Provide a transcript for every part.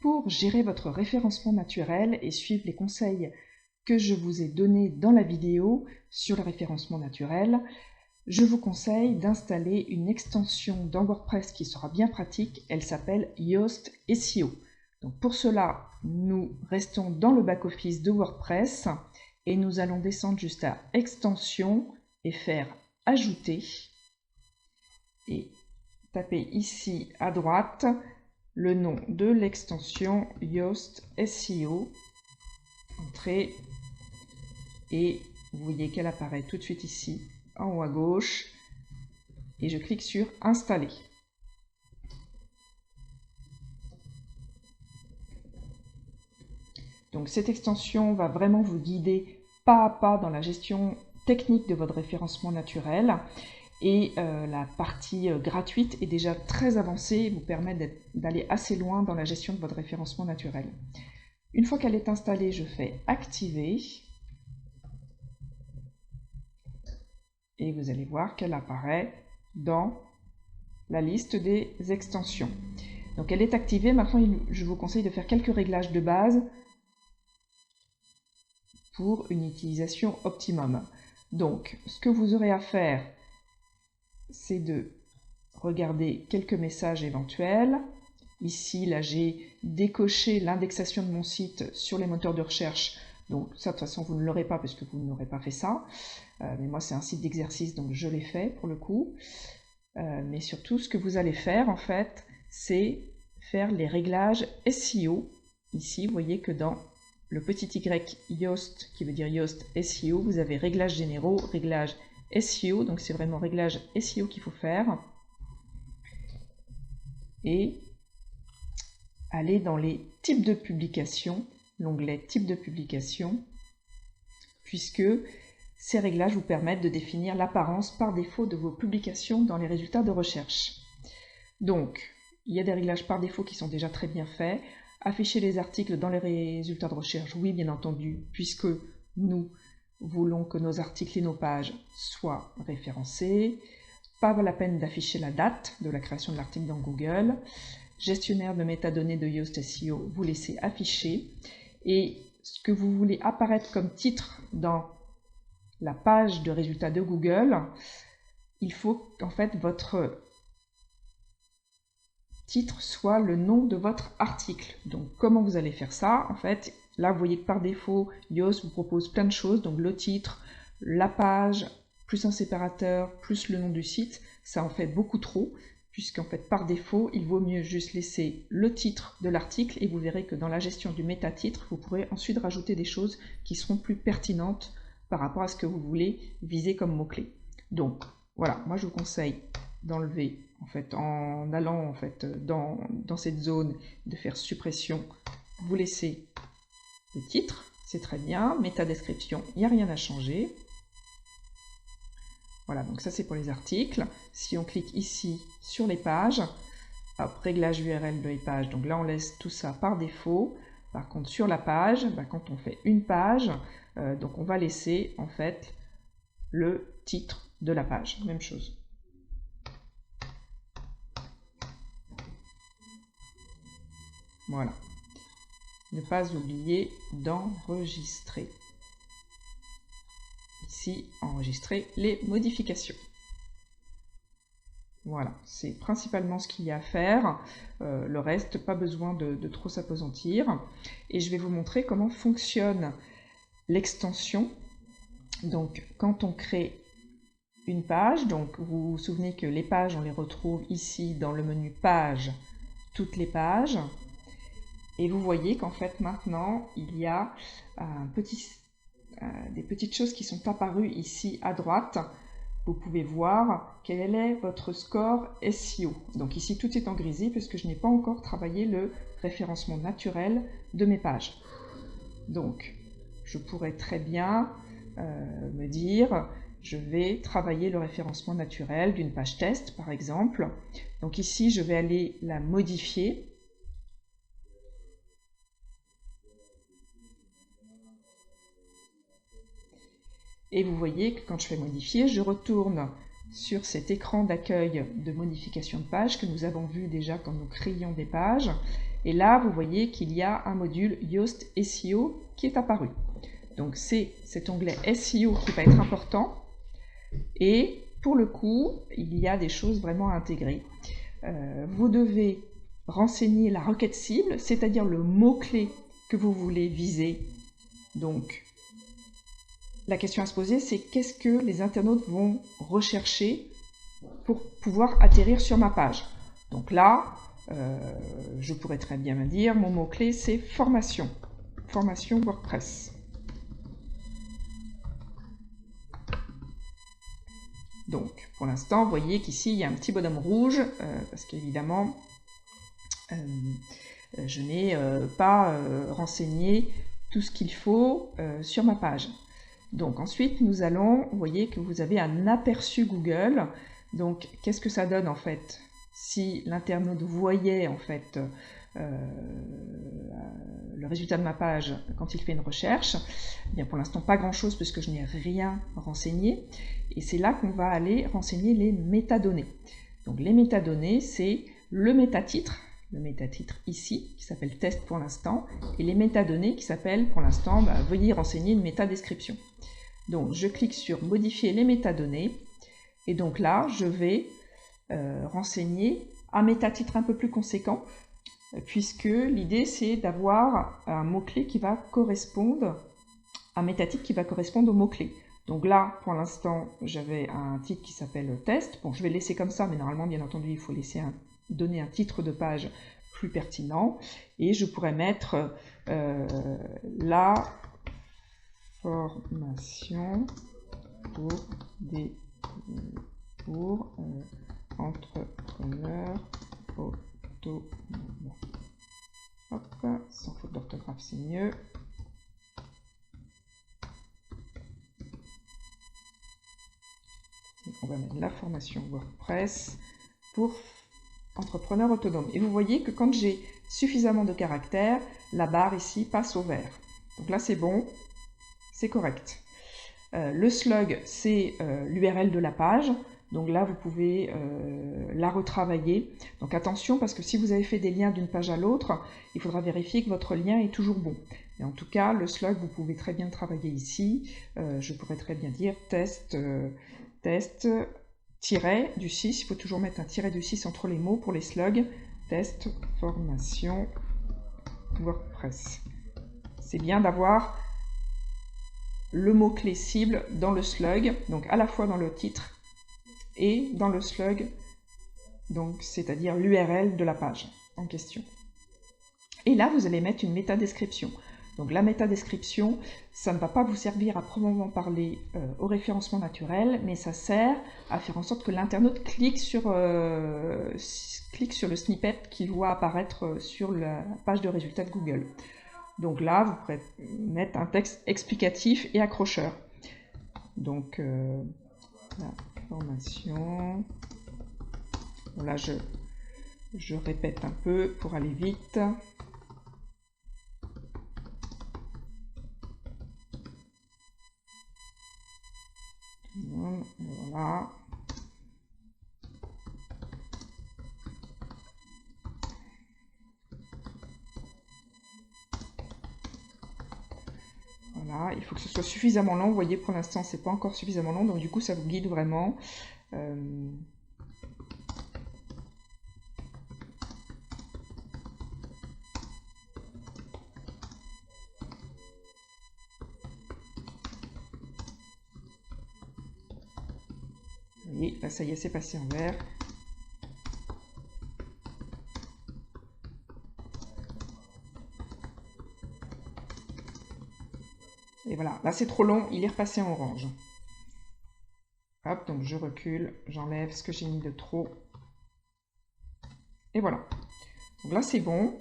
Pour gérer votre référencement naturel et suivre les conseils que je vous ai donnés dans la vidéo sur le référencement naturel, je vous conseille d'installer une extension dans WordPress qui sera bien pratique. Elle s'appelle Yoast SEO. Donc pour cela, nous restons dans le back-office de WordPress et nous allons descendre juste à Extension et faire Ajouter. Et taper ici à droite le nom de l'extension Yoast SEO. Entrez et vous voyez qu'elle apparaît tout de suite ici en haut à gauche et je clique sur Installer. Donc cette extension va vraiment vous guider pas à pas dans la gestion technique de votre référencement naturel et la partie gratuite est déjà très avancée et vous permet d'aller assez loin dans la gestion de votre référencement naturel. Une fois qu'elle est installée, je fais Activer et vous allez voir qu'elle apparaît dans la liste des extensions. Donc elle est activée, maintenant je vous conseille de faire quelques réglages de base pour une utilisation optimum. Donc ce que vous aurez à faire, c'est de regarder quelques messages éventuels. Ici, là, j'ai décoché l'indexation de mon site sur les moteurs de recherche. Donc ça, de toute façon, vous ne l'aurez pas parce que vous n'aurez pas fait ça. Mais moi, c'est un site d'exercice, donc je l'ai fait pour le coup. Mais surtout, ce que vous allez faire, en fait, c'est faire les réglages SEO. Ici, vous voyez que dans le petit Y Yoast, qui veut dire Yoast SEO, vous avez réglages généraux, réglages SEO, donc c'est vraiment réglage SEO qu'il faut faire. Et aller dans les types de publication, l'onglet type de publication, puisque ces réglages vous permettent de définir l'apparence par défaut de vos publications dans les résultats de recherche. Donc, il y a des réglages par défaut qui sont déjà très bien faits. Afficher les articles dans les résultats de recherche, oui, bien entendu, puisque nous voulons que nos articles et nos pages soient référencés. Pas la peine d'afficher la date de la création de l'article dans Google. Gestionnaire de métadonnées de Yoast SEO, vous laissez afficher. Et ce que vous voulez apparaître comme titre dans la page de résultats de Google, il faut en fait votre titre soit le nom de votre article. Donc comment vous allez faire ça? En fait, là vous voyez que par défaut, Yoast vous propose plein de choses, donc le titre, la page, plus un séparateur, plus le nom du site, ça en fait beaucoup trop, puisqu'en fait par défaut, il vaut mieux juste laisser le titre de l'article et vous verrez que dans la gestion du métatitre, vous pourrez ensuite rajouter des choses qui seront plus pertinentes par rapport à ce que vous voulez viser comme mot-clé. Donc voilà, moi je vous conseille d'enlever en fait en allant en fait dans cette zone, de faire suppression, vous laissez le titre, c'est très bien, métadescription, il n'y a rien à changer. Voilà, donc ça c'est pour les articles. Si on clique ici sur les pages, hop, réglage URL de les pages, donc là on laisse tout ça par défaut. Par contre sur la page, quand on fait une page, donc on va laisser en fait le titre de la page, même chose. Voilà. Ne pas oublier d'enregistrer. Ici, enregistrer les modifications. Voilà, c'est principalement ce qu'il y a à faire. Le reste, pas besoin de trop s'appesantir. Et je vais vous montrer comment fonctionne l'extension. Donc, quand on crée une page, donc vous vous souvenez que les pages, on les retrouve ici dans le menu Pages, toutes les pages. Et vous voyez qu'en fait, maintenant, il y a des petites choses qui sont apparues ici à droite. Vous pouvez voir quel est votre score SEO. Donc ici, tout est en grisé parce que je n'ai pas encore travaillé le référencement naturel de mes pages. Donc, je pourrais très bien me dire, je vais travailler le référencement naturel d'une page test, par exemple. Donc ici, je vais aller la modifier. Et vous voyez que quand je fais modifier, je retourne sur cet écran d'accueil de modification de page que nous avons vu déjà quand nous créions des pages. Et là, vous voyez qu'il y a un module Yoast SEO qui est apparu. Donc c'est cet onglet SEO qui va être important. Et pour le coup, il y a des choses vraiment à intégrer. Vous devez renseigner la requête cible, c'est-à-dire le mot-clé que vous voulez viser. Donc, la question à se poser, c'est qu'est-ce que les internautes vont rechercher pour pouvoir atterrir sur ma page. Donc là, je pourrais très bien me dire, mon mot-clé, c'est formation. Formation WordPress. Donc, pour l'instant, vous voyez qu'ici, il y a un petit bonhomme rouge, parce qu'évidemment, je n'ai pas renseigné tout ce qu'il faut sur ma page. Donc ensuite, nous allons, vous voyez que vous avez un aperçu Google. Donc, qu'est-ce que ça donne en fait si l'internaute voyait en fait le résultat de ma page quand il fait une recherche? Eh bien, pour l'instant, pas grand-chose puisque je n'ai rien renseigné. Et c'est là qu'on va aller renseigner les métadonnées. Donc, les métadonnées, c'est le métatitre ici, qui s'appelle test pour l'instant, et les métadonnées qui s'appellent pour l'instant, veuillez renseigner une métadescription. Donc, je clique sur modifier les métadonnées, et donc là, je vais renseigner un métatitre un peu plus conséquent, puisque l'idée c'est d'avoir un mot-clé qui va correspondre, un métatitre qui va correspondre au mot-clé. Donc là, pour l'instant, j'avais un titre qui s'appelle test. Bon, je vais le laisser comme ça, mais normalement, bien entendu, il faut laisser donner un titre de page plus pertinent. Et je pourrais mettre la formation pour entrepreneurs autonomes. Hop, sans faute d'orthographe, c'est mieux. On va mettre la formation WordPress pour entrepreneurs autonomes. Et vous voyez que quand j'ai suffisamment de caractères, la barre ici passe au vert. Donc là, c'est bon, c'est correct. Le slug, c'est l'URL de la page. Donc là, vous pouvez la retravailler. Donc attention, parce que si vous avez fait des liens d'une page à l'autre, il faudra vérifier que votre lien est toujours bon. Et en tout cas, le slug, vous pouvez très bien le travailler ici. Je pourrais très bien dire test, tiret du 6. Il faut toujours mettre un tiret du 6 entre les mots pour les slugs. Test, formation, WordPress. C'est bien d'avoir le mot-clé cible dans le slug, donc à la fois dans le titre et dans le slug, donc c'est-à-dire l'URL de la page en question. Et là, vous allez mettre une métadescription. Donc la métadescription, ça ne va pas vous servir à proprement parler au référencement naturel, mais ça sert à faire en sorte que l'internaute clique sur le snippet qu'il voit apparaître sur la page de résultats de Google. Donc là, vous pourrez mettre un texte explicatif et accrocheur. Donc, la formation. Bon, là, je répète un peu pour aller vite. Voilà. Voilà, il faut que ce soit suffisamment long. Vous voyez, pour l'instant, c'est pas encore suffisamment long, donc du coup, ça vous guide vraiment. Vous voyez, là, ça y est, c'est passé en vert. Et voilà, là c'est trop long, il est repassé en orange. Hop, donc je recule, j'enlève ce que j'ai mis de trop. Et voilà. Donc là c'est bon.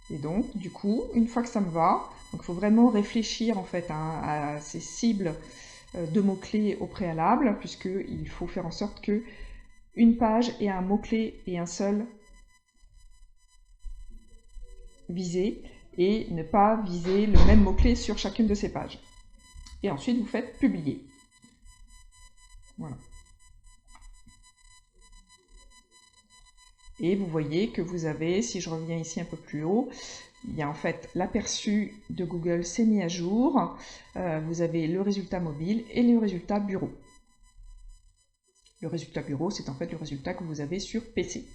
Et donc, du coup, une fois que ça me va, il faut vraiment réfléchir en fait à ces cibles de mots-clés au préalable, puisqu'il faut faire en sorte que une page ait un mot-clé et un seul visé, et ne pas viser le même mot-clé sur chacune de ces pages. Et ensuite, vous faites publier. Voilà. Et vous voyez que vous avez, si je reviens ici un peu plus haut, il y a en fait l'aperçu de Google s'est mis à jour. Vous avez le résultat mobile et le résultat bureau. Le résultat bureau, c'est en fait le résultat que vous avez sur PC.